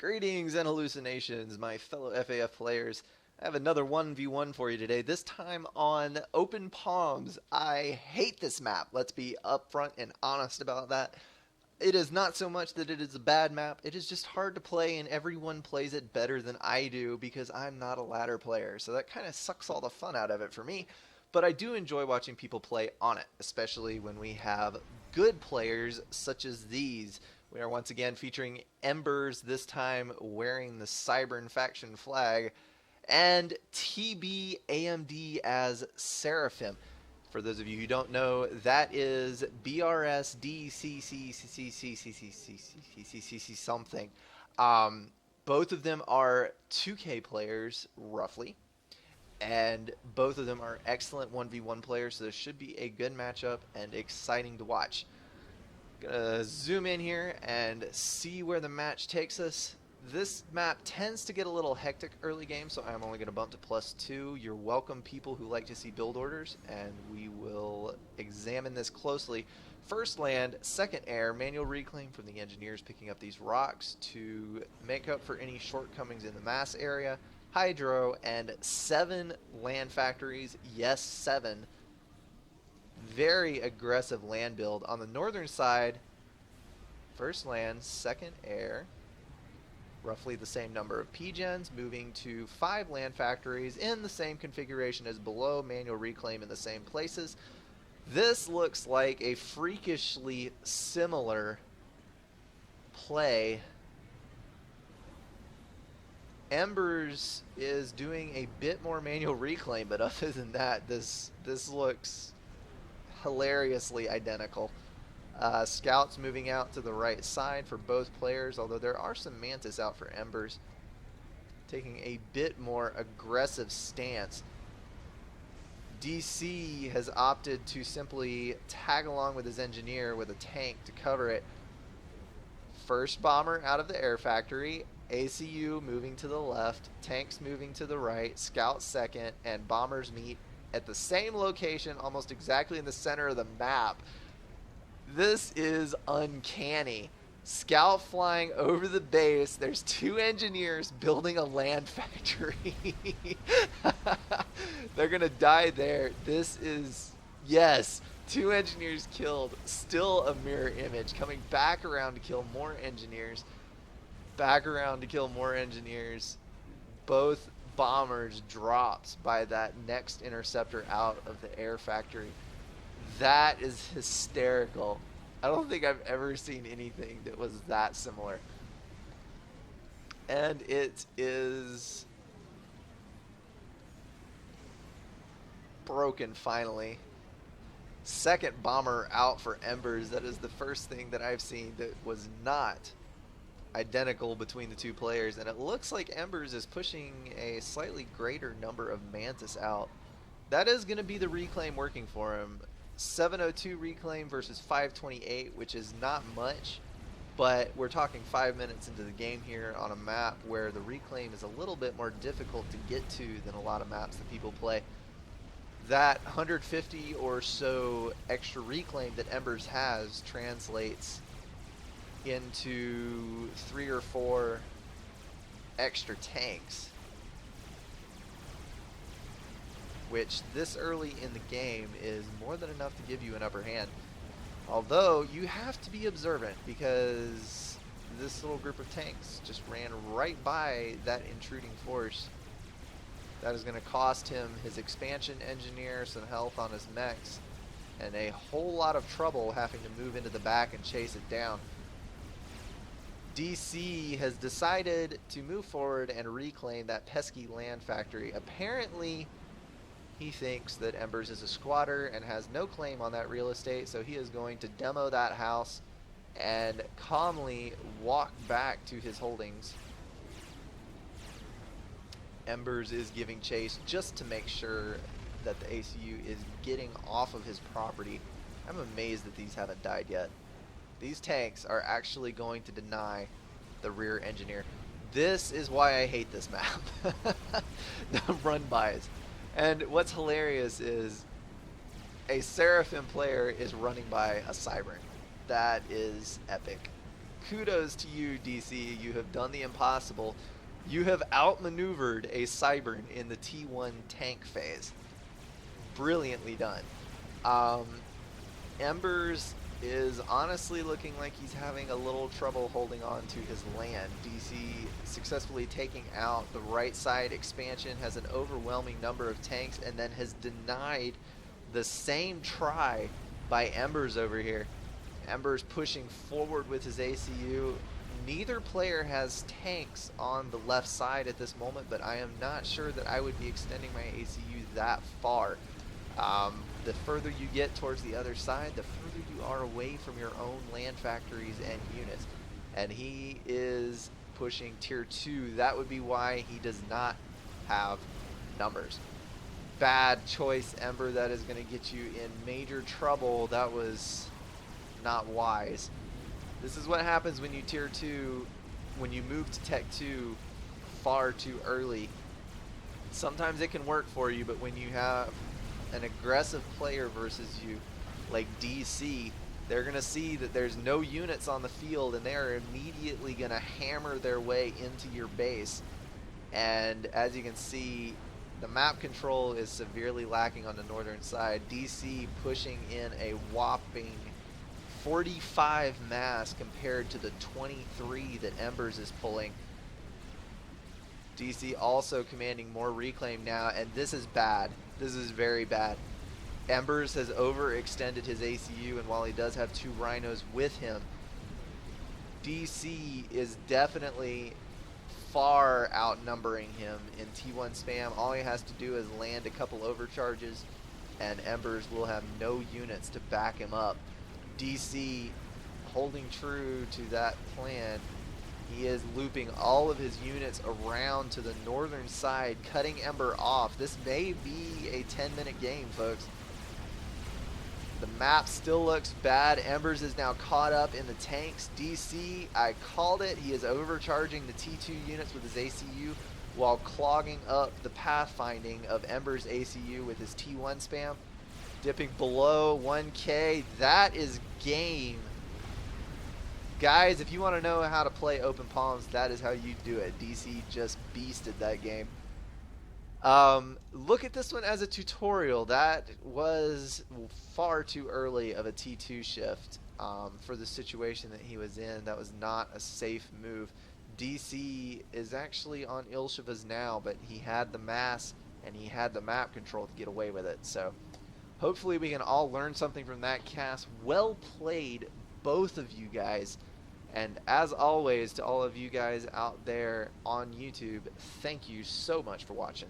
Greetings and hallucinations, my fellow FAF players. I have another 1v1 for you today, this time on Open Palms. I hate this map, let's be upfront and honest about that. It is not so much that it is a bad map, it is just hard to play and everyone plays it better than I do because I'm not a ladder player, so that kind of sucks all the fun out of it for me. But I do enjoy watching people play on it, especially when we have good players such as these. We are once again featuring Embers, this time wearing the Cybern faction flag, and TBAMD as Seraphim. For those of you who don't know, that is BRSDCCCCCCCCCCCCC something. Both of them are 2K players, roughly, and both of them are excellent 1v1 players, so this should be a good matchup and exciting to watch. Gonna zoom in here and see where the match takes us. This map tends to get a little hectic early game, so I'm only gonna bump to +2. You're welcome, people who like to see build orders, and we will examine this closely. First land, second air, manual reclaim from the engineers picking up these rocks to make up for any shortcomings in the mass area. Hydro and 7 land factories, yes 7. Very aggressive land build. On the northern side, first land, second air, roughly the same number of P-gens, moving to 5 land factories in the same configuration as below, manual reclaim in the same places. This looks like a freakishly similar play. Embers is doing a bit more manual reclaim, but other than that, this looks hilariously identical. Scouts moving out to the right side for both players, although there are some Mantis out for Embers, taking a bit more aggressive stance. DC has opted to simply tag along with his engineer with a tank to cover it. First bomber out of the air factory, ACU moving to the left, tanks moving to the right, scouts second, and bombers meet at the same location, almost exactly in the center of the map. This is uncanny. Scout flying over the base. There's 2 engineers building a land factory. They're gonna die there. This is, yes, 2 engineers killed. Still a mirror image. Coming back around to kill more engineers. Back around to kill more engineers. Both bombers dropped by that next interceptor out of the air factory. That is hysterical. I don't think I've ever seen anything that was that similar. And it is broken finally. Second bomber out for Embers. That is the first thing that I've seen that was not identical between the 2 players, and it looks like Embers is pushing a slightly greater number of Mantis out. That is going to be the reclaim working for him. 702 reclaim versus 528, which is not much, but we're talking 5 minutes into the game here on a map where the reclaim is a little bit more difficult to get to than a lot of maps that people play. That 150 or so extra reclaim that Embers has translates into 3 or 4 extra tanks, which this early in the game is more than enough to give you an upper hand. Although you have to be observant because this little group of tanks just ran right by that intruding force. That is going to cost him his expansion engineer, some health on his mechs, and a whole lot of trouble having to move into the back and chase it down. DC has decided to move forward and reclaim that pesky land factory. Apparently, he thinks that Embers is a squatter and has no claim on that real estate, so he is going to demo that house and calmly walk back to his holdings. Embers is giving chase just to make sure that the ACU is getting off of his property. I'm amazed that these haven't died yet. These tanks are actually going to deny the rear engineer. This is why I hate this map. The run-bys. And what's hilarious is a Seraphim player is running by a Cybern. That is epic. kudos to you, DC. You have done the impossible. You have outmaneuvered a Cybern in the T1 tank phase. Brilliantly done. Embers is honestly looking like he's having a little trouble holding on to his land. DC successfully taking out the right side expansion, has an overwhelming number of tanks, and then has denied the same try by Embers over here. Embers pushing forward with his ACU. Neither player has tanks on the left side at this moment, but I am not sure that I would be extending my ACU that far. The further you get towards the other side, the further you are away from your own land factories and units. And he is pushing tier 2. That would be why he does not have numbers. Bad choice, Ember. That is going to get you in major trouble. That was not wise. This is what happens when you tier 2, when you move to tech 2 far too early. Sometimes it can work for you, but when you have an aggressive player versus you, like DC, they're going to see that there's no units on the field, and they are immediately going to hammer their way into your base. And as you can see, the map control is severely lacking on the northern side. DC pushing in a whopping 45 mass compared to the 23 that Embers is pulling. DC also commanding more reclaim now, and this is bad. This is very bad. Embers has overextended his ACU, and while he does have 2 rhinos with him, DC is definitely far outnumbering him in T1 spam. All he has to do is land a couple overcharges, and Embers will have no units to back him up. DC holding true to that plan. He is looping all of his units around to the northern side, cutting Ember off. This may be a 10-minute game, folks. The map still looks bad. Embers is now caught up in the tanks. DC, I called it. He is overcharging the T2 units with his ACU while clogging up the pathfinding of Embers' ACU with his T1 spam. Dipping below 1K. That is game. Guys, if you want to know how to play Open Palms, that is how you do it. DC just beasted that game. Look at this one as a tutorial. That was far too early of a T2 shift for the situation that he was in. That was not a safe move. DC is actually on Ilshiva's now, but he had the mass and he had the map control to get away with it. So hopefully we can all learn something from that cast. Well played, both of you guys. And as always, to all of you guys out there on YouTube, thank you so much for watching.